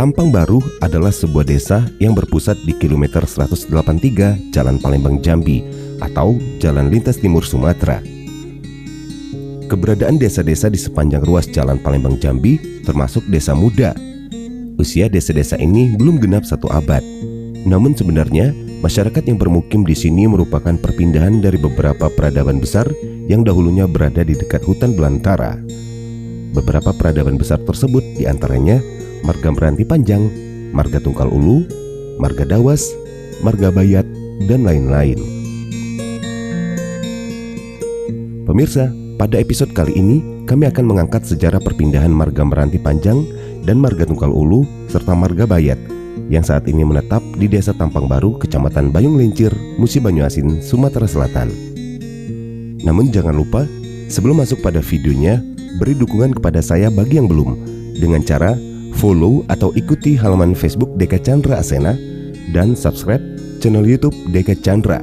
Tampang Baru adalah sebuah desa yang berpusat di kilometer 183 Jalan Palembang Jambi atau Jalan Lintas Timur Sumatera. Keberadaan desa-desa di sepanjang ruas Jalan Palembang Jambi termasuk desa muda. Usia desa-desa ini belum genap 1 abad. Namun sebenarnya masyarakat yang bermukim di sini merupakan perpindahan dari beberapa peradaban besar yang dahulunya berada di dekat hutan belantara. Beberapa peradaban besar tersebut diantaranya Marga Meranti Panjang, Marga Tungkal Ulu, Marga Dawas, Marga Bayat, dan lain-lain. Pemirsa, pada episode kali ini kami akan mengangkat sejarah perpindahan Marga Meranti Panjang dan Marga Tungkal Ulu serta Marga Bayat yang saat ini menetap di Desa Tampang Baru, Kecamatan Bayung Lincir, Musi Banyuasin, Sumatera Selatan. Namun jangan lupa, sebelum masuk pada videonya, beri dukungan kepada saya bagi yang belum dengan cara follow atau ikuti halaman Facebook Deka Chandra Asena dan subscribe channel YouTube Deka Chandra.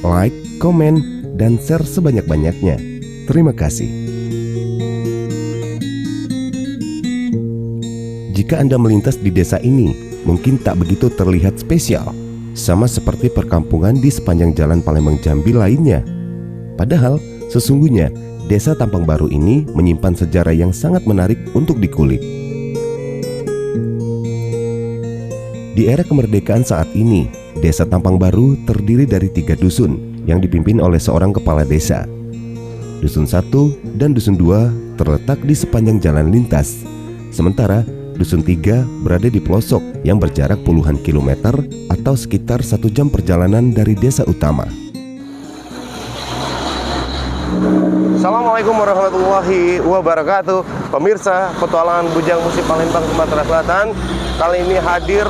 Like, komen, dan share sebanyak-banyaknya. Terima kasih. Jika Anda melintas di desa ini, mungkin tak begitu terlihat spesial, sama seperti perkampungan di sepanjang Jalan Palembang Jambi lainnya. Padahal, sesungguhnya Desa Tampang Baru ini menyimpan sejarah yang sangat menarik untuk dikulik. Di era kemerdekaan saat ini, Desa Tampang Baru terdiri dari 3 dusun yang dipimpin oleh seorang kepala desa. Dusun 1 dan Dusun 2 terletak di sepanjang jalan lintas, sementara Dusun 3 berada di pelosok yang berjarak puluhan kilometer atau sekitar 1 jam perjalanan dari desa utama. Assalamualaikum warahmatullahi wabarakatuh. Pemirsa, petualangan Bujang Musi Palembang, Sumatera Selatan kali ini hadir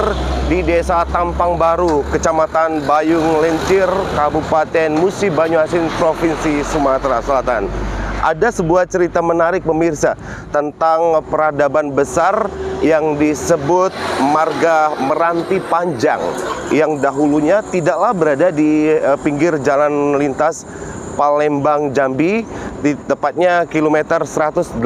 di Desa Tampang Baru, Kecamatan Bayung Lincir, Kabupaten Musi Banyuasin, Provinsi Sumatera Selatan. Ada sebuah cerita menarik pemirsa tentang peradaban besar yang disebut Marga Meranti Panjang yang dahulunya tidaklah berada di pinggir jalan lintas Palembang Jambi, di tepatnya kilometer 183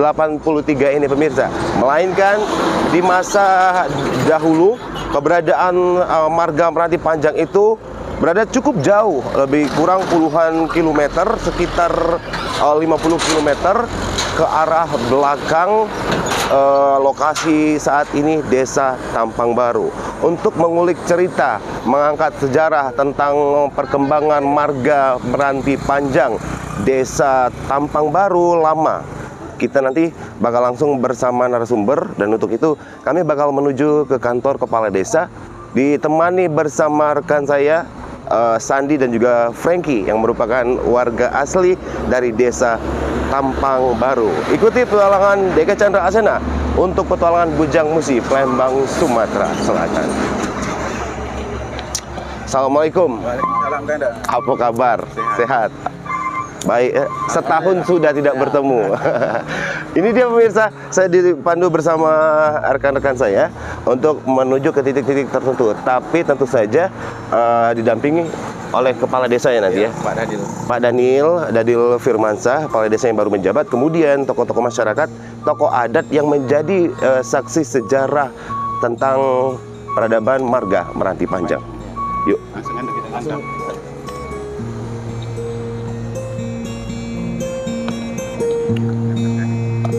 ini pemirsa, melainkan di masa dahulu keberadaan Marga Meranti Panjang itu berada cukup jauh, lebih kurang puluhan kilometer, sekitar 50 kilometer ke arah belakang lokasi saat ini Desa Tampang Baru. Untuk mengulik cerita, mengangkat sejarah tentang perkembangan Marga Meranti Panjang Desa Tampang Baru lama, kita nanti bakal langsung bersama narasumber, dan untuk itu kami bakal menuju ke kantor kepala desa, ditemani bersama rekan saya Sandi dan juga Frankie yang merupakan warga asli dari Desa Tampang Baru. Ikuti petualangan Deka Chandra Asena untuk petualangan Bujang Musi Palembang, Sumatera Selatan. Assalamualaikum. Waalaikumsalam, Kanda. Apa kabar? Sehat? Baik, setahun sudah tidak bertemu. Ini dia pemirsa, saya dipandu bersama rekan-rekan saya untuk menuju ke titik-titik tertentu. Tapi tentu saja didampingi oleh kepala desa ya nanti ya, Pak Daniel Firmansyah, kepala desa yang baru menjabat. Kemudian tokoh-tokoh masyarakat, tokoh adat yang menjadi saksi sejarah tentang peradaban Marga Meranti Panjang. Yuk. Langsung.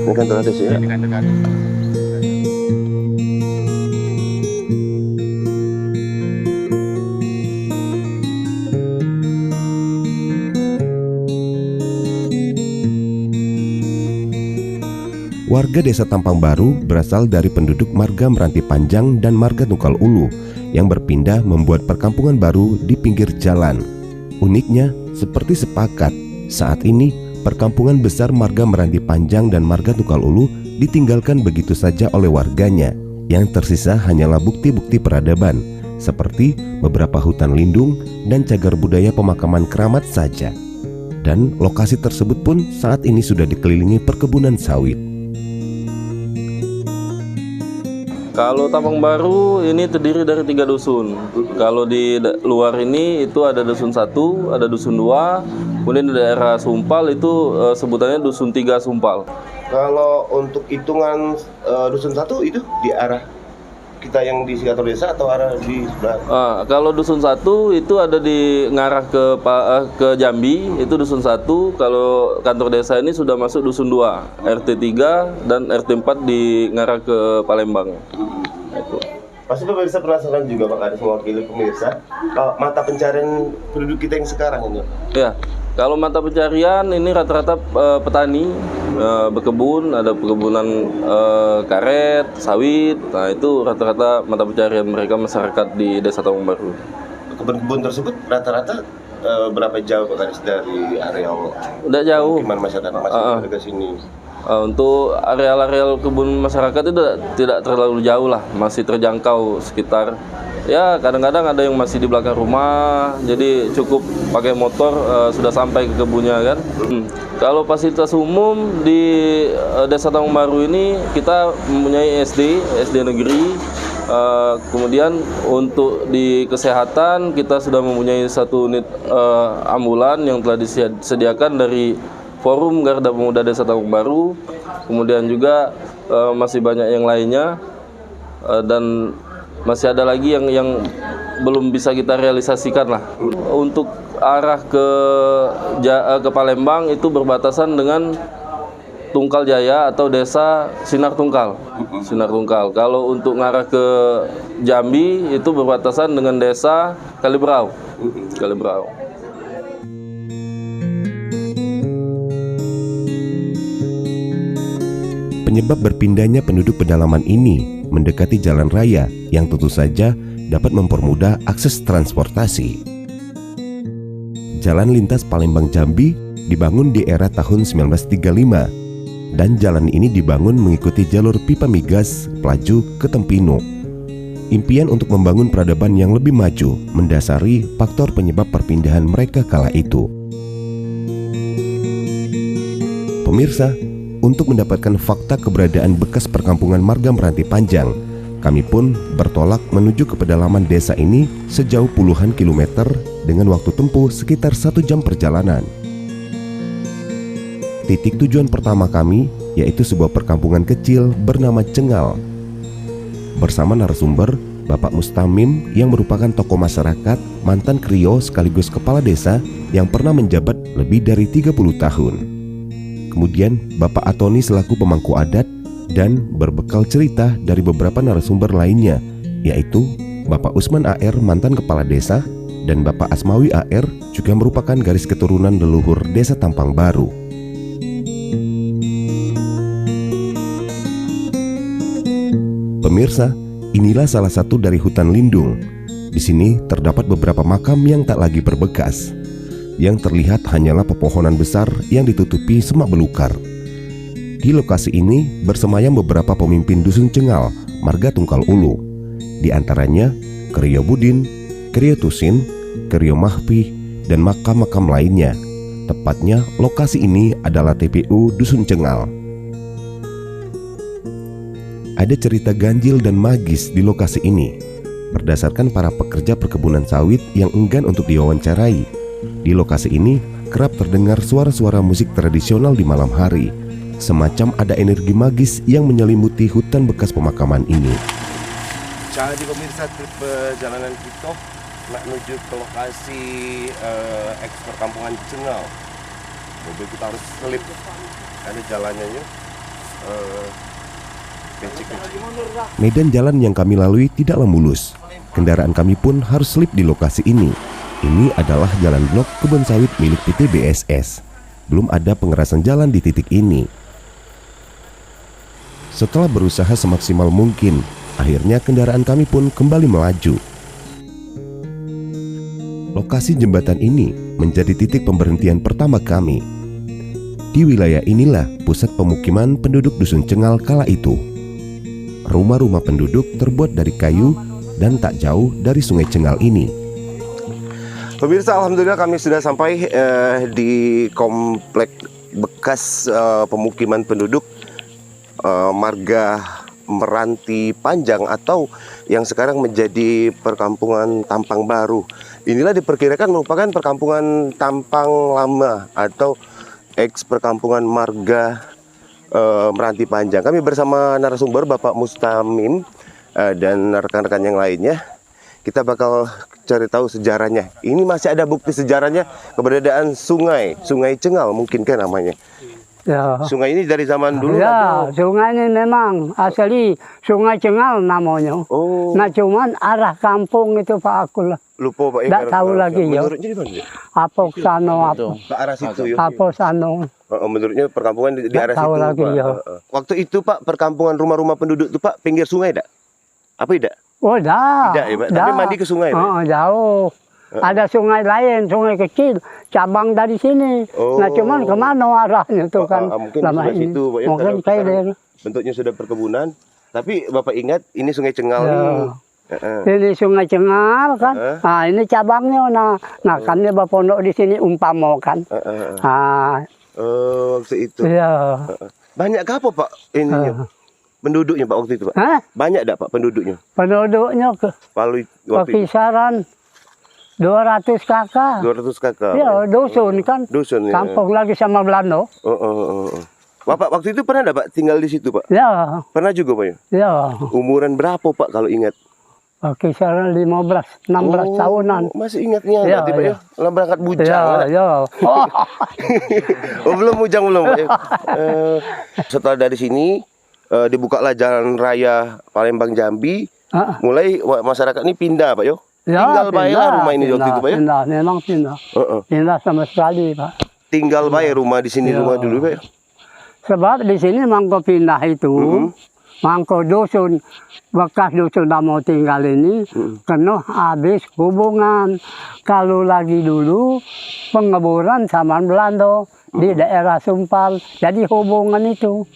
Ini kantor atas ya? Warga Desa Tampang Baru berasal dari penduduk Marga Meranti Panjang dan Marga Tungkal Ulu yang berpindah membuat perkampungan baru di pinggir jalan. Uniknya, seperti sepakat, saat ini perkampungan besar Marga Meranti Panjang dan Marga Tungkal Ulu ditinggalkan begitu saja oleh warganya. Yang tersisa hanyalah bukti-bukti peradaban, seperti beberapa hutan lindung dan cagar budaya pemakaman keramat saja. Dan lokasi tersebut pun saat ini sudah dikelilingi perkebunan sawit. Kalau Tampang Baru ini terdiri dari 3 dusun. Kalau di luar ini itu ada Dusun 1, ada Dusun 2, kemudian di daerah Sumpal itu sebutannya Dusun 3 Sumpal. Kalau untuk hitungan Dusun 1 itu di arah kita yang di kantor desa atau arah di sebelah? Kalau dusun 1 itu ada di ngarah ke Jambi, itu dusun 1. Kalau kantor desa ini sudah masuk dusun 2, RT 3 dan RT 4 di ngarah ke Palembang. Itu. Pasti pemirsa penasaran juga Pak, ada mewakili pemirsa mata pencarian penduduk kita yang sekarang ini. Ya, kalau mata pencarian ini rata-rata petani berkebun, ada perkebunan karet, sawit. Nah itu rata-rata mata pencarian mereka masyarakat di Desa Tampang Baru. Kebun-kebun tersebut rata-rata berapa jauh Pak Kadis dari areal? Udah jauh. Gimana masyarakat masih ke sini? Untuk areal-areal kebun masyarakat itu tidak terlalu jauh lah, masih terjangkau sekitar. Ya kadang-kadang ada yang masih di belakang rumah, jadi cukup pakai motor sudah sampai ke kebunnya kan. Kalau fasilitas umum di Desa Tampang Baru ini kita mempunyai SD negeri. Kemudian untuk di kesehatan kita sudah mempunyai 1 unit ambulan yang telah disediakan dari Forum Garda Pemuda Desa Tampang Baru. Kemudian juga masih banyak yang lainnya dan masih ada lagi yang belum bisa kita realisasikan lah. Untuk arah ke Palembang itu berbatasan dengan Tungkal Jaya atau Desa Sinar Tungkal. Kalau untuk ngarah ke Jambi itu berbatasan dengan Desa Kalibrau. Penyebab berpindahnya penduduk pedalaman ini mendekati jalan raya yang tentu saja dapat mempermudah akses transportasi. Jalan lintas Palembang Jambi dibangun di era tahun 1935 dan jalan ini dibangun mengikuti jalur pipa migas pelaju ke Tempino. Impian untuk membangun peradaban yang lebih maju mendasari faktor penyebab perpindahan mereka kala itu. Pemirsa, untuk mendapatkan fakta keberadaan bekas perkampungan marga Meranti Panjang, kami pun bertolak menuju ke pedalaman desa ini sejauh puluhan kilometer dengan waktu tempuh sekitar 1 jam perjalanan. Titik tujuan pertama kami yaitu sebuah perkampungan kecil bernama Cengal. Bersama narasumber Bapak Mustamim yang merupakan tokoh masyarakat, mantan krio sekaligus kepala desa yang pernah menjabat lebih dari 30 tahun. Kemudian Bapak Atoni selaku pemangku adat dan berbekal cerita dari beberapa narasumber lainnya, yaitu Bapak Usman AR mantan kepala desa dan Bapak Asmawi AR juga merupakan garis keturunan leluhur Desa Tampang Baru. Pemirsa, inilah salah satu dari hutan lindung. Di sini terdapat beberapa makam yang tak lagi berbekas. Yang terlihat hanyalah pepohonan besar yang ditutupi semak belukar. Di lokasi ini bersemayam beberapa pemimpin dusun Cengal, marga Tungkal Ulu. Di antaranya Krio Budin, Krio Tusin, Krio Mahpi, dan makam-makam lainnya. Tepatnya lokasi ini adalah TPU Dusun Cengal. Ada cerita ganjil dan magis di lokasi ini. Berdasarkan para pekerja perkebunan sawit yang enggan untuk diwawancarai, di lokasi ini kerap terdengar suara-suara musik tradisional di malam hari. Semacam ada energi magis yang menyelimuti hutan bekas pemakaman ini. Jadi pemirsa, trip perjalanan kita nak menuju ke lokasi perkampungan Cengal. Mobil kita harus selip karena jalannya becek-becek. Medan jalan yang kami lalui tidaklah mulus. Kendaraan kami pun harus selip di lokasi ini. Ini adalah jalan blok kebun sawit milik PT BSS. Belum ada pengerasan jalan di titik ini. Setelah berusaha semaksimal mungkin, akhirnya kendaraan kami pun kembali melaju. Lokasi jembatan ini menjadi titik pemberhentian pertama kami. Di wilayah inilah pusat pemukiman penduduk Dusun Cengal kala itu. Rumah-rumah penduduk terbuat dari kayu dan tak jauh dari Sungai Cengal ini. Pemirsa, alhamdulillah kami sudah sampai di komplek bekas pemukiman penduduk marga Meranti Panjang atau yang sekarang menjadi perkampungan Tampang Baru. Inilah diperkirakan merupakan perkampungan Tampang Lama atau eks perkampungan marga Meranti Panjang. Kami bersama narasumber Bapak Mustamim dan rekan-rekan yang lainnya. Kita bakal cari tahu sejarahnya. Ini masih ada bukti sejarahnya keberadaan Sungai Cengal mungkin kan namanya. Ya. Sungai ini dari zaman dulu Ya, atau? sungai ini memang asli Sungai Cengal namanya. Oh, Nah cuman arah kampung itu Pak aku lah. lupa Pak. Nggak tahu lagi, ya. Menurutnya di mana? Ya? Apa sano apa? Ke arah situ ya. Apa sano? Menurutnya perkampungan di arah tahu situ. lagi, Pak. ya. Waktu itu Pak, perkampungan rumah-rumah penduduk itu Pak pinggir sungai tidak? Apa tidak? Oh dah. Tidak ya Pak. Tapi mandi ke sungai. Pak? Oh, jauh. Ada sungai lain, sungai kecil, cabang dari sini. Oh. Nah cuman kemana arahnya tuh kan? Mungkin lama sudah ini. situ Pak ya. Mungkin Karena saya bentuknya sudah perkebunan. Tapi Bapak ingat ini Sungai Cengal Ya. nih. Ini Sungai Cengal kan. Nah ini cabangnya. Nah kami berpondok di sini umpama kan. Nah, Waktu itu. ya. Banyak apa Pak ininya? Penduduknya Pak waktu itu Pak? Hah? Banyak tak Pak penduduknya? Penduduknya Palu waktu itu kisaran 200 kakak. 200 kakak. Ya, dusun kan. Dusun ya. Kampung lagi sama Belanda. Bapak waktu itu pernah enggak Pak tinggal di situ Pak? Ya, Pernah juga Pak ya? ya. Umuran berapa Pak kalau ingat? Kisaran 16 tahunan. Masih ingatnya Ya, berarti Pak ya? Lah berangkat bujang. Ya, ada? ya. Oh belum bujang belum Pak ya? Setelah dari sini dibukalah jalan raya Palembang Jambi. Mulai masyarakat ini pindah Pak yo. Ya, Tinggal bae lah rumah ini waktu itu Pak ya? Pindah, memang pindah. Pindah sama sekali Pak. Tinggal bae rumah di sini rumah dulu Pak ya? Sebab di sini mangko pindah itu, mangko dusun, bekas dusun dah mau tinggal ini, kena habis hubungan. Kalau lagi dulu pengeburan sama Belanda di daerah Sumpal, jadi hubungan itu.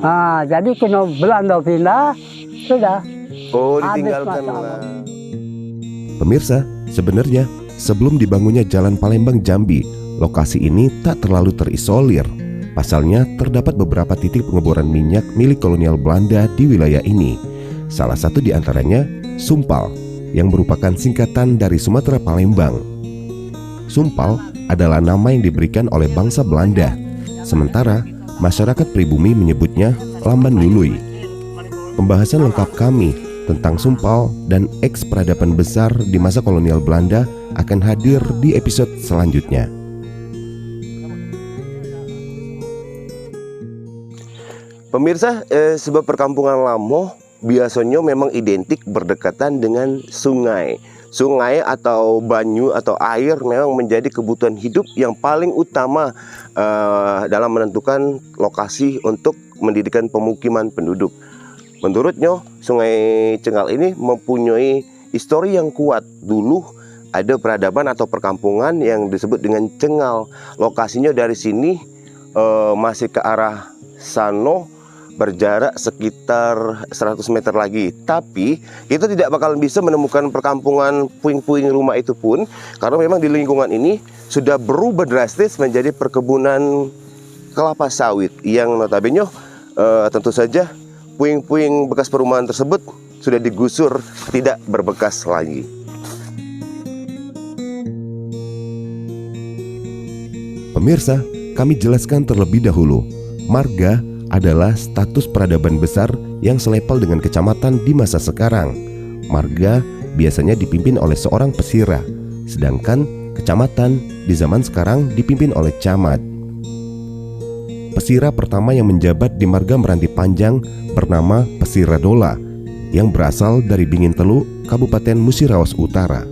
Nah, jadi kena Belanda pindah, sudah. Oh Habis ditinggalkan masalah. lah. Pemirsa, sebenarnya sebelum dibangunnya Jalan Palembang Jambi, lokasi ini tak terlalu terisolir. Pasalnya, terdapat beberapa titik pengeboran minyak milik kolonial Belanda di wilayah ini. Salah satu di antaranya Sumpal, yang merupakan singkatan dari Sumatera Palembang. Sumpal adalah nama yang diberikan oleh bangsa Belanda. Sementara, masyarakat pribumi menyebutnya Lamban Lului. Pembahasan lengkap kami tentang Sumpal dan eks-peradaban besar di masa kolonial Belanda akan hadir di episode selanjutnya. Pemirsa, sebuah perkampungan lama biasanya memang identik berdekatan dengan sungai. Sungai atau banyu atau air memang menjadi kebutuhan hidup yang paling utama dalam menentukan lokasi untuk mendirikan pemukiman penduduk. Menurutnya, Sungai Cengal ini mempunyai histori yang kuat. Dulu ada peradaban atau perkampungan yang disebut dengan Cengal. Lokasinya dari sini masih ke arah Sano, berjarak sekitar 100 meter lagi. Tapi kita tidak bakal bisa menemukan perkampungan puing-puing rumah itu pun, karena memang di lingkungan ini sudah berubah drastis menjadi perkebunan kelapa sawit yang notabene tentu saja puing-puing bekas perumahan tersebut sudah digusur, tidak berbekas lagi. Pemirsa, kami jelaskan terlebih dahulu, marga adalah status peradaban besar yang selepel dengan kecamatan di masa sekarang. Marga biasanya dipimpin oleh seorang pesira, sedangkan kecamatan di zaman sekarang dipimpin oleh camat. Pesira pertama yang menjabat di marga Meranti Panjang bernama Pesira Dola, yang berasal dari Bingintelu, Kabupaten Musirawas Utara.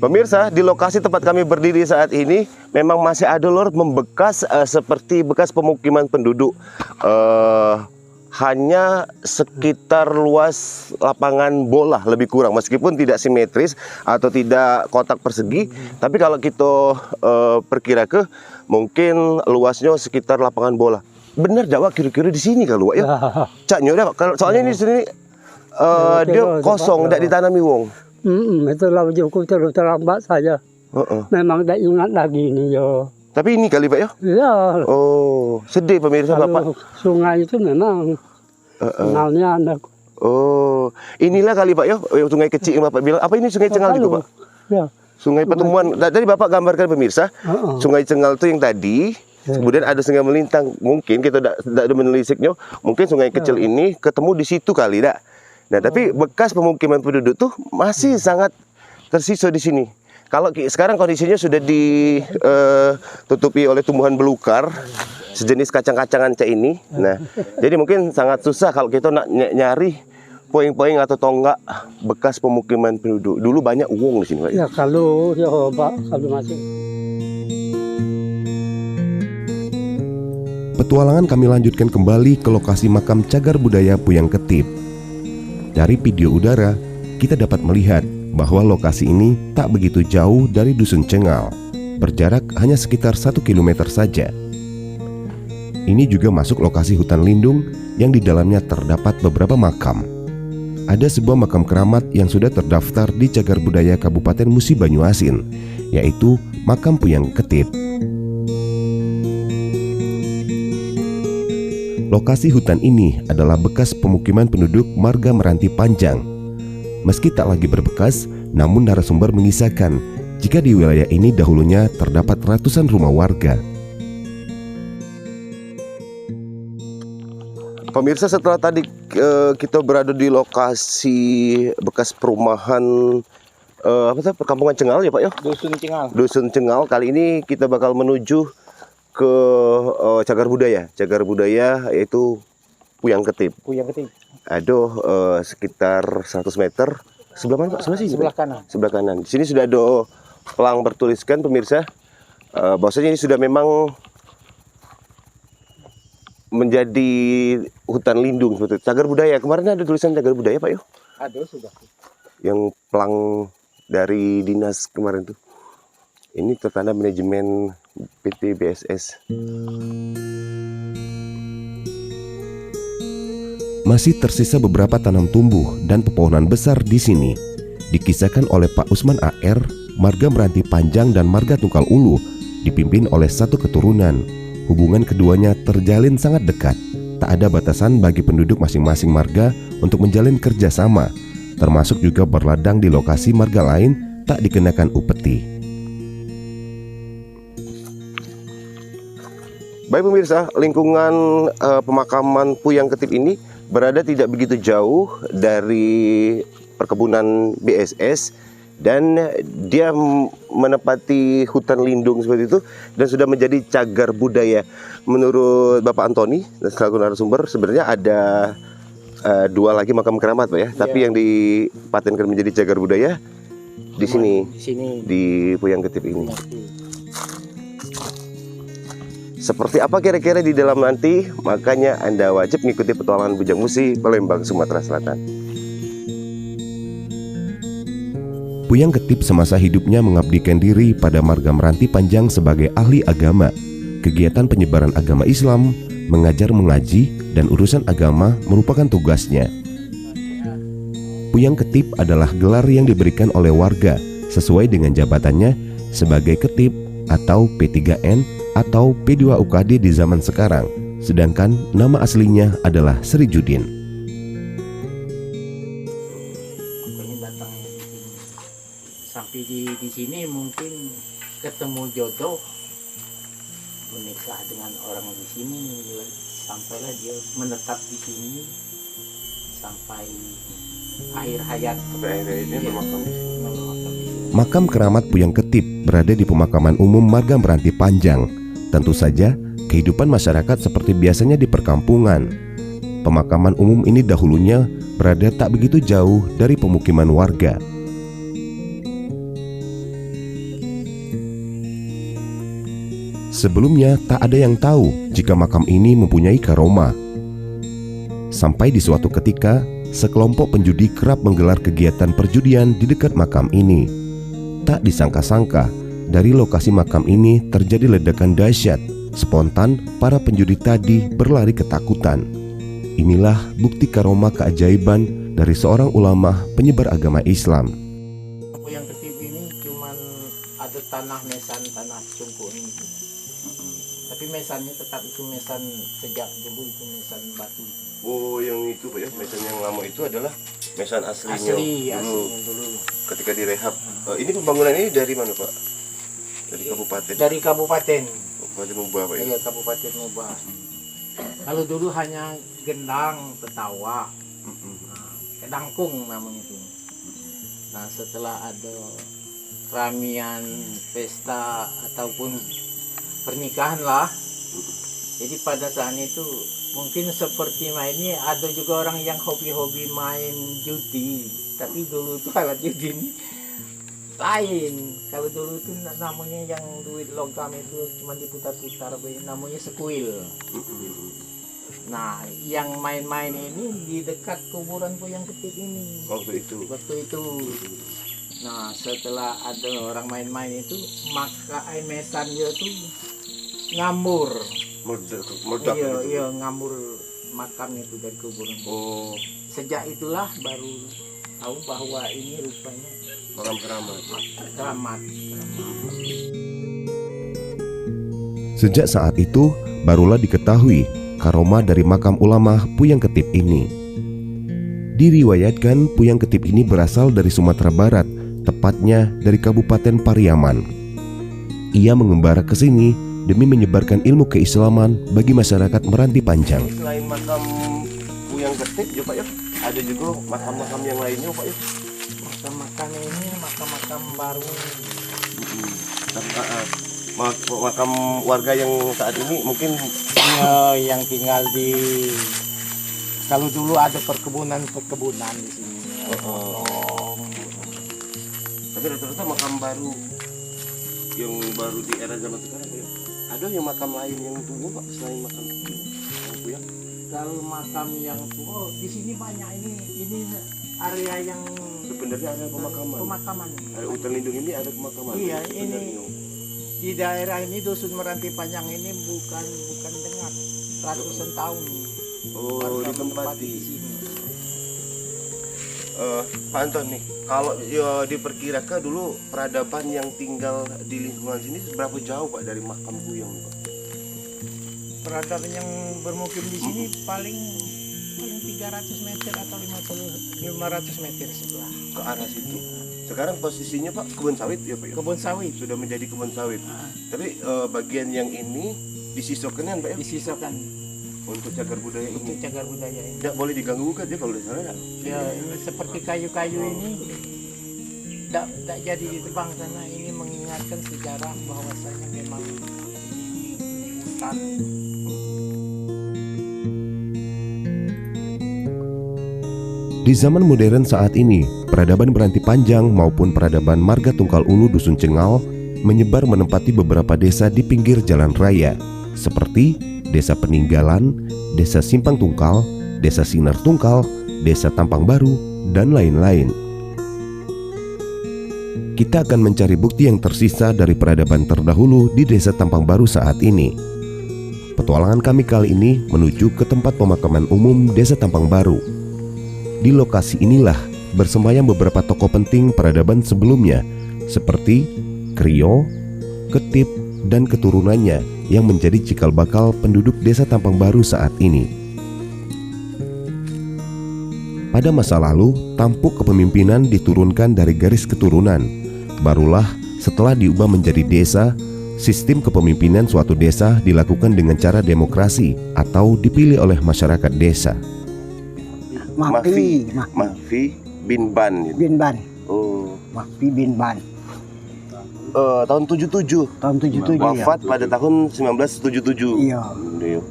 Pemirsa, di lokasi tempat kami berdiri saat ini memang masih ada lor membekas seperti bekas pemukiman penduduk. Hanya sekitar luas lapangan bola lebih kurang, meskipun tidak simetris atau tidak kotak persegi, tapi kalau kita perkirakan mungkin luasnya sekitar lapangan bola. Benar Jawa kira-kira di sini kalau ya? Caknya udah, kalau soalnya ini di sini dia kosong, tidak ditanami wong. Itulah ujuku terlambat saja. Memang tidak ingat lagi ini yo. Tapi ini kali Pak ya? Ya. Oh, sedih pemirsa Kalau Bapak. sungai itu memang kenalnya anak. Oh, inilah kali Pak ya, sungai kecil yang Bapak bilang. Apa ini Sungai Cengal juga Pak? Ya. Sungai pertemuan. Tadi Bapak gambarkan pemirsa, Sungai Cengal itu yang tadi Kemudian ada sungai melintang. Mungkin kita tidak menelisiknya. Mungkin sungai kecil ini ketemu di situ kali, dak. Nah, tapi bekas pemukiman penduduk tuh masih sangat tersisa di sini. Kalau sekarang kondisinya sudah ditutupi oleh tumbuhan belukar sejenis kacang-kacangan cek ini. Nah, jadi mungkin sangat susah kalau kita nak nyari puing-puing atau tonggak bekas pemukiman penduduk. Dulu banyak uang di sini, Pak. Ya kalau ya Pak, kalau masih. Petualangan kami lanjutkan kembali ke lokasi makam cagar budaya Puyang Ketip. Dari video udara, kita dapat melihat bahwa lokasi ini tak begitu jauh dari Dusun Cengal, berjarak hanya sekitar 1 km saja. Ini juga masuk lokasi hutan lindung yang di dalamnya terdapat beberapa makam. Ada sebuah makam keramat yang sudah terdaftar di Cagar Budaya Kabupaten Musi Banyuasin, yaitu makam Puyang Ketip. Lokasi hutan ini adalah bekas pemukiman penduduk marga Meranti Panjang. Meski tak lagi berbekas, namun narasumber mengisahkan jika di wilayah ini dahulunya terdapat ratusan rumah warga. Pemirsa, setelah tadi kita berada di lokasi bekas perumahan perkampungan Cengal ya Pak ya? Dusun Cengal. Dusun Cengal. Kali ini kita bakal menuju ke Cagar Budaya yaitu Puyang Ketip. Puyang Ketip. Aduh, sekitar 100 meter. Sebelah mana Pak? Sebelah sini? Sebelah kanan. Sebelah kanan. Di sini sudah ada pelang bertuliskan pemirsa. Bahwasanya ini sudah memang menjadi hutan lindung seperti itu. Cagar Budaya. Kemarin ada tulisan Cagar Budaya Pak yo? Ada sudah. Yang pelang dari dinas kemarin tuh. Ini tertanda manajemen PT BSS. Masih tersisa beberapa tanam tumbuh dan pepohonan besar di sini. Dikisahkan oleh Pak Usman AR, marga Meranti Panjang dan marga Tungkal Ulu, dipimpin oleh satu keturunan. Hubungan keduanya terjalin sangat dekat. Tak ada batasan bagi penduduk masing-masing marga untuk menjalin kerjasama, termasuk juga berladang di lokasi marga lain tak dikenakan upeti. Baik pemirsa, lingkungan pemakaman Puyang Ketip ini berada tidak begitu jauh dari perkebunan BSS dan dia menepati hutan lindung seperti itu dan sudah menjadi cagar budaya. Menurut Bapak Antoni dan selaku narasumber, sebenarnya ada dua lagi makam keramat Pak ya, tapi yang dipatenkan menjadi cagar budaya di sini, di Puyang Ketip ini. Seperti apa kira-kira di dalam nanti, makanya Anda wajib mengikuti petualangan Bujang Musi, Palembang, Sumatera Selatan. Puyang Ketip semasa hidupnya mengabdikan diri pada marga Meranti Panjang sebagai ahli agama. Kegiatan penyebaran agama Islam, mengajar mengaji, dan urusan agama merupakan tugasnya. Puyang Ketip adalah gelar yang diberikan oleh warga sesuai dengan jabatannya sebagai Ketip atau P3N atau P2UKD di zaman sekarang, sedangkan nama aslinya adalah Sri Judin. Pokoknya datang sampai di sini mungkin ketemu jodoh, menikah dengan orang di sini, sampailah dia menetap di sini sampai akhir hayat. Sampai akhir hayatnya bermakam di sini. Makam keramat Puyang Ketip berada di pemakaman umum marga Meranti Panjang. Tentu saja, kehidupan masyarakat seperti biasanya di perkampungan. Pemakaman umum ini dahulunya berada tak begitu jauh dari pemukiman warga. Sebelumnya tak ada yang tahu jika makam ini mempunyai karomah. Sampai di suatu ketika, sekelompok penjudi kerap menggelar kegiatan perjudian di dekat makam ini. Tak disangka-sangka, dari lokasi makam ini terjadi ledakan dahsyat. Spontan, para penjudi tadi berlari ketakutan. Inilah bukti karomah keajaiban dari seorang ulama penyebar agama Islam. Puyang Ketip ini cuman ada tanah mesan, tanah cungkung itu. Tapi mesannya tetap itu mesan sejak dulu, itu mesan batu. Oh, yang itu Pak ya, mesan yang lama itu adalah mesan aslinya dulu. Ketika direhab. Ini pembangunan ini dari mana Pak? Dari kabupaten. Dari kabupaten. Kabupaten Muba Pak ya. Iya, Kabupaten Muba. Kalau dulu hanya gendang, petawa, kedangkung namanya itu. Nah, setelah ada keramian, pesta ataupun pernikahan lah, jadi pada saat itu mungkin seperti ini ada juga orang yang hobi-hobi main judi, tapi dulu itu alat judi ini lain. Kalau dulu itu namanya yang duit logam itu cuma diputar-putar, namanya sekuil. Nah, yang main-main ini di dekat kuburan Puyang Ketip ini. Waktu itu. Nah, setelah ada orang main-main itu, maka mesan dia tuh ngambur. Meledak. Iya, ngambur makam itu dari kuburan. Oh, Sejak itulah baru tahu bahwa ini rupanya makam keramat. keramat. Sejak saat itu, barulah diketahui karomah dari makam ulama Puyang Ketip ini. Diriwayatkan Puyang Ketip ini berasal dari Sumatera Barat, tepatnya dari Kabupaten Pariaman. Ia mengembara ke sini demi menyebarkan ilmu keislaman bagi masyarakat Meranti Panjang. Selain makam Puyang Ketip ya Pak ya, ada juga makam-makam yang lainnya Pak ya. Makam-makam ini makam-makam baru. Makam warga yang saat ini mungkin Ya, yang tinggal di, kalau dulu ada perkebunan di sini. tapi rata-rata makam baru yang baru di era zaman sekarang Pak ya. Ada yang makam lain yang dulu Pak selain makam Puyang? Kalau makam yang tua di sini banyak, ini area yang Sebenarnya ada pemakaman. Ada hutan lindung ini ada pemakaman. Iya, Sebenarnya. ini di daerah ini Dusun Meranti Panjang ini bukan dengar ratusan tahun. Oh, warga ditempati. di sini. Pak Anton nih, kalau ya, diperkirakan dulu peradaban yang tinggal di lingkungan sini berapa jauh Pak dari makam Puyang Pak? Peradaban yang bermukim di sini paling 300 meter atau 500 meter sebelah. Ke arah situ. Sekarang posisinya Pak kebun sawit ya Pak ya? Kebun sawit Sudah menjadi kebun sawit. Tapi bagian yang ini disisokkan kan Pak ya? disisakan Untuk cagar budaya untuk ini. cagar budaya ini. Tidak boleh diganggu kan ya kalau di sana ya? Ya, ini seperti kayu-kayu ini tidak jadi ditebang karena ini mengingatkan sejarah bahwasanya memang ini hutan. Di zaman modern saat ini, peradaban Meranti Panjang maupun peradaban Marga Tungkal Ulu Dusun Cengal menyebar menempati beberapa desa di pinggir jalan raya, seperti Desa Peninggalan, Desa Simpang Tungkal, Desa Sinar Tungkal, Desa Tampang Baru, dan lain-lain. Kita akan mencari bukti yang tersisa dari peradaban terdahulu di Desa Tampang Baru saat ini. Petualangan kami kali ini menuju ke tempat pemakaman umum Desa Tampang Baru. Di lokasi inilah bersemayam beberapa tokoh penting peradaban sebelumnya, seperti Krio, Ketip, dan keturunannya yang menjadi cikal bakal penduduk Desa Tampang Baru saat ini. Pada masa lalu, tampuk kepemimpinan diturunkan dari garis keturunan. Barulah setelah diubah menjadi desa, sistem kepemimpinan suatu desa dilakukan dengan cara demokrasi atau dipilih oleh masyarakat desa. Mahfi bin Ban. Bin Ban, Oh, Mahfi bin Ban, tahun 77. tahun 77 ya. Wafat pada tahun 1977. Iya.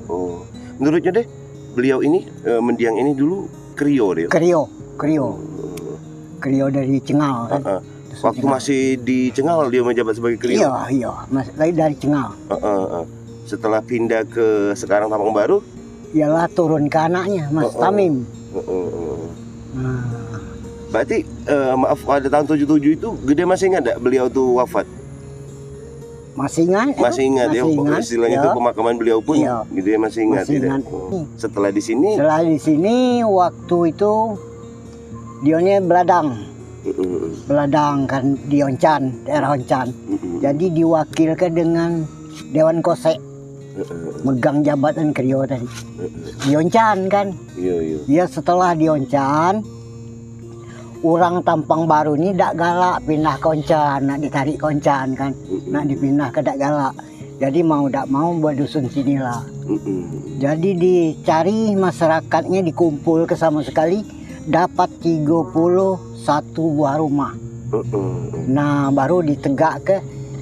Oh, menurutnya deh, beliau ini mendiang ini dulu Krio deh. Krio dari Cengal kan. Waktu masih di Cengal dia menjabat sebagai Krio. Iya, lagi dari Cengal. Setelah pindah ke sekarang Tampang Baru, Ialah turun ke anaknya, Mas Tamim. Nah, berarti maaf pada tahun 77 itu Gede masih ingat enggak beliau tuh wafat? masih ingat? Masih ingat ya, istilahnya itu pemakaman beliau pun Iya. Gede masih ingat. Masih tidak? ingat. Setelah di sini, Setelah di sini waktu itu dionya beladang kan di Oncan, daerah Oncan. Jadi diwakilkan dengan Dewan Kosek, megang jabatan Krio tadi. Di Oncan kan. Iya. Dia setelah di Oncan, orang Tampang Baru ini dak galak pindah ke Oncan, nak ditarik ke Oncan kan, nak dipindah ke dak galak. Jadi mau tidak mau buat dusun sinilah. Jadi dicari masyarakatnya, dikumpul ke sama sekali, dapat 31 buah rumah. Nah baru ditegak ke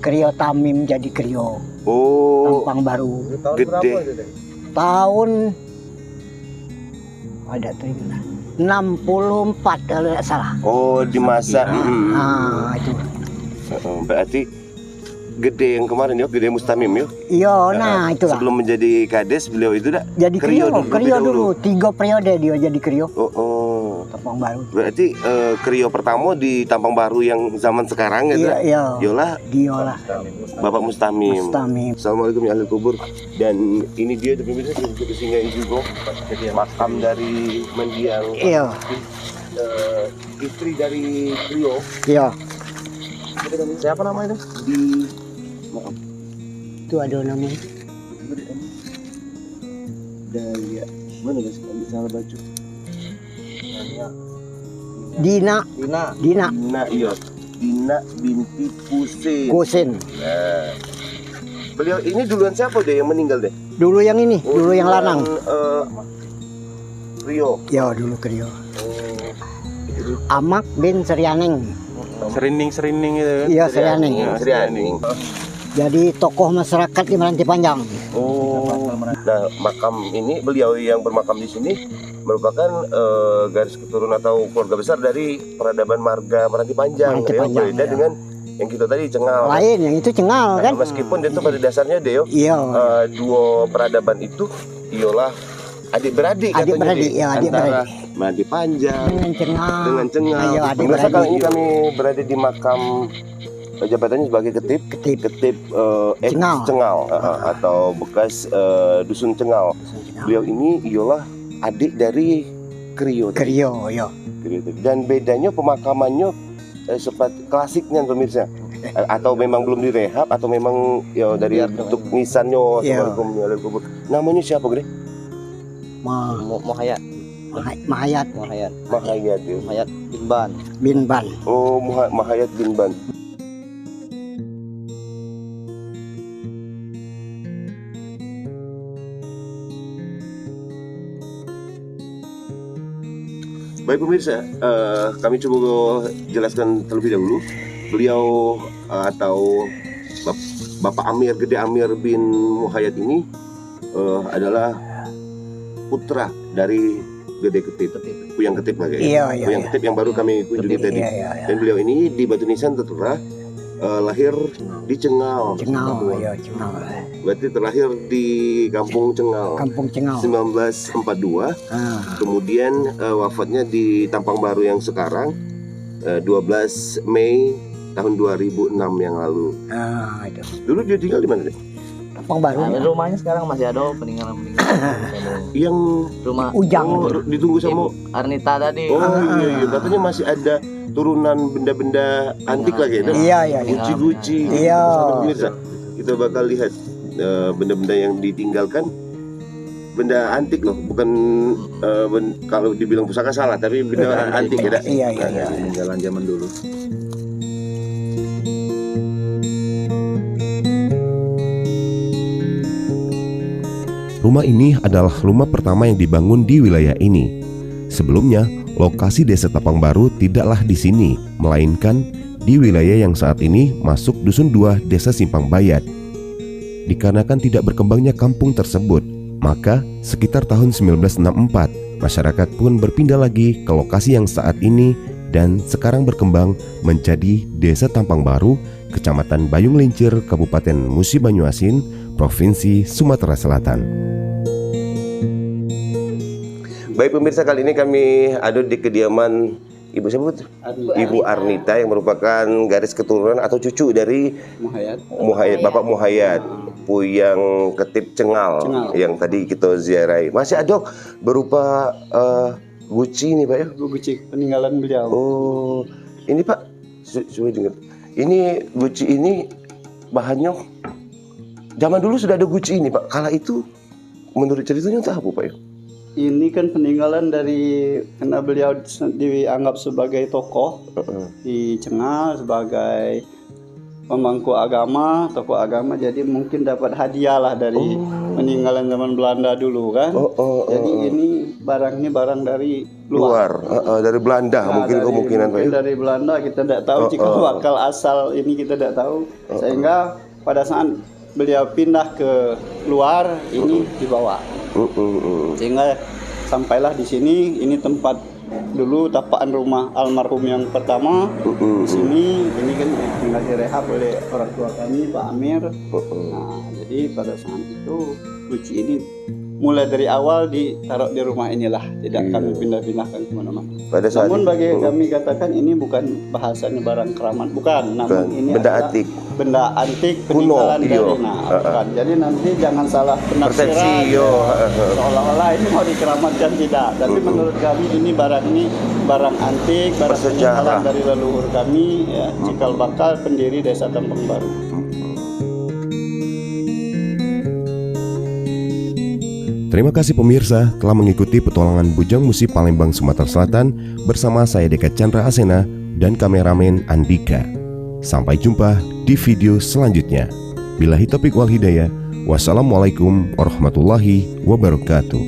Krio Tamim jadi Krio Tampang Baru. Gede. Tahun ada tuh 64 kalau tidak salah. Oh di masa Nah itu. berarti gede yang kemarin yuk, Gede Mustamim yuk. Iya, nah itulah. Sebelum menjadi kades beliau itu dah Jadi Krio lebih dulu. 3 periode dia jadi Krio. Tampang Baru. Berarti Krio pertama di Tampang Baru yang zaman sekarang ya. Iya. Yolah Diolah. Bapak Mustamim. Assalamualaikum ya ahli kubur. Dan ini dia tuh pemirsa, kita singgahin juga makam dari mendiang Iya. istri dari Krio. Iya. Siapa namanya itu? Di makam. Itu ada namanya. Daya. Mana guys? Ambil salah baju. Dina. Dina iya. Dina binti Kusin. Nah. Beliau ini duluan siapa deh yang meninggal deh? Dulu yang ini, dulu yang lanang. Rio. Ya dulu Krio. Amak bin Serianing. Serining itu kan? Iya Serianing. Serianing. Jadi tokoh masyarakat di Meranti Panjang. Nah, makam ini beliau yang bermakam di sini merupakan garis keturunan atau keluarga besar dari peradaban marga Meranti Panjang. Meranti Panjang, Berbeda ya. dengan yang kita tadi Cengal. Lain yang itu Cengal kan? Meskipun itu pada dasarnya Deo, Iya. dua peradaban itu ialah adik-beradik katanya Adik-beradik, Dek. ya, adik-beradik. Antara Meranti Panjang Dengan Cengal. dengan Cengal. Ayo, Pemirsa, adik-beradik. kali ini kami berada di makam jabatannya sebagai ketip Cengal. Atau bekas dusun Cengal. Beliau ini ialah adik dari Krio. Krio, ya. Dan bedanya pemakamannya seperti klasiknya pemirsa. Atau memang belum direhab atau memang ya dari bentuk nisannya. Iya. Assalamualaikum. Namanya siapa Gede? Mahayat. Mahayat Mahayat ya. Mahayat bin Ban. bin Ban. Oh, Mahayat bin Ban. Baik pemirsa, kami coba jelaskan terlebih dahulu. Beliau atau Bapak Amir, Gede Amir bin Muhayyad ini adalah putra dari Gede Ketip, Puyang Ketip lagi. Iya. Puyang Ketip yang baru kami kunjungi tadi. Iya. Dan beliau ini di Batu Nisan tertera lahir di Cengal. Cengal. Berarti terlahir di Kampung Cengal. Kampung Cengal. 1942. Kemudian wafatnya di Tampang Baru yang sekarang 12 Mei tahun 2006 yang lalu. Itu. Dulu dia tinggal di mana deh? Tampang Baru. Rumahnya sekarang masih ada peninggalan. Yang Rumah Ujang. ditunggu sama Arnita tadi. Oh iya, katanya masih ada turunan benda-benda antik lagi ya. Iya. Guci-guci. Iya. Sana, pemirsa, kita bakal lihat benda-benda yang ditinggalkan, benda antik loh, bukan kalau dibilang pusaka salah, tapi benda antik ya. Dak? Iya. Peninggalan zaman dulu. Rumah ini adalah rumah pertama yang dibangun di wilayah ini. Sebelumnya, lokasi Desa Tampang Baru tidaklah di sini, melainkan di wilayah yang saat ini masuk Dusun 2 Desa Simpang Bayat. Dikarenakan tidak berkembangnya kampung tersebut, maka sekitar tahun 1964, masyarakat pun berpindah lagi ke lokasi yang saat ini dan sekarang berkembang menjadi Desa Tampang Baru, Kecamatan Bayung Lincir, Kabupaten Musi Banyuasin, Provinsi Sumatera Selatan. Baik pemirsa, kali ini kami ada di kediaman Ibu siapa? Ibu Arnita yang merupakan garis keturunan atau cucu dari Muhayyad, Bapak Muhayyad, Puyang Ketip Cengal yang tadi kita ziarahi. Masih ada berupa guci nih Pak ya? Guci peninggalan beliau. Oh, ini Pak, coba dengar. Ini guci ini bahannya zaman dulu sudah ada guci ini Pak. Kala itu menurut ceritanya entah apa Pak ya? Ini kan peninggalan dari karena beliau dianggap sebagai tokoh di Cengal, sebagai pemangku agama, tokoh agama, jadi mungkin dapat hadiah lah dari peninggalan zaman Belanda dulu kan. Jadi ini barang dari luar. Dari Belanda mungkin dari, kemungkinan Pak. mungkin dari Belanda, kita tidak tahu cikal bakal asal ini, kita tidak tahu. Sehingga pada saat beliau pindah ke luar ini dibawa. Sehingga sampailah di sini. Ini tempat dulu tapaan rumah almarhum yang pertama. Di sini ini kan tinggal direhab oleh orang tua kami, Pak Amir. Nah, jadi pada saat itu guci ini mulai dari awal ditaruh di rumah inilah, tidak kami pindah-pindahkan kemana-mana. Namun bagi kami katakan ini bukan bahasanya barang keramat, bukan. Namun ini benda adalah antik. Benda antik Kuno, peninggalan dari bukan. Jadi nanti jangan salah Persepsi, penafsiran. yo. Seolah-olah ini mau dikeramatkan, tidak. Tapi menurut kami ini barang antik, barang peninggalan dari leluhur kami, ya, cikal bakal pendiri Desa Tampang Baru. Terima kasih pemirsa telah mengikuti petualangan Bujang Musi Palembang, Sumatera Selatan bersama saya Deka Chandra Asena dan kameramen Andika. Sampai jumpa di video selanjutnya. Billahi taufiq wal hidayah. Wassalamualaikum warahmatullahi wabarakatuh.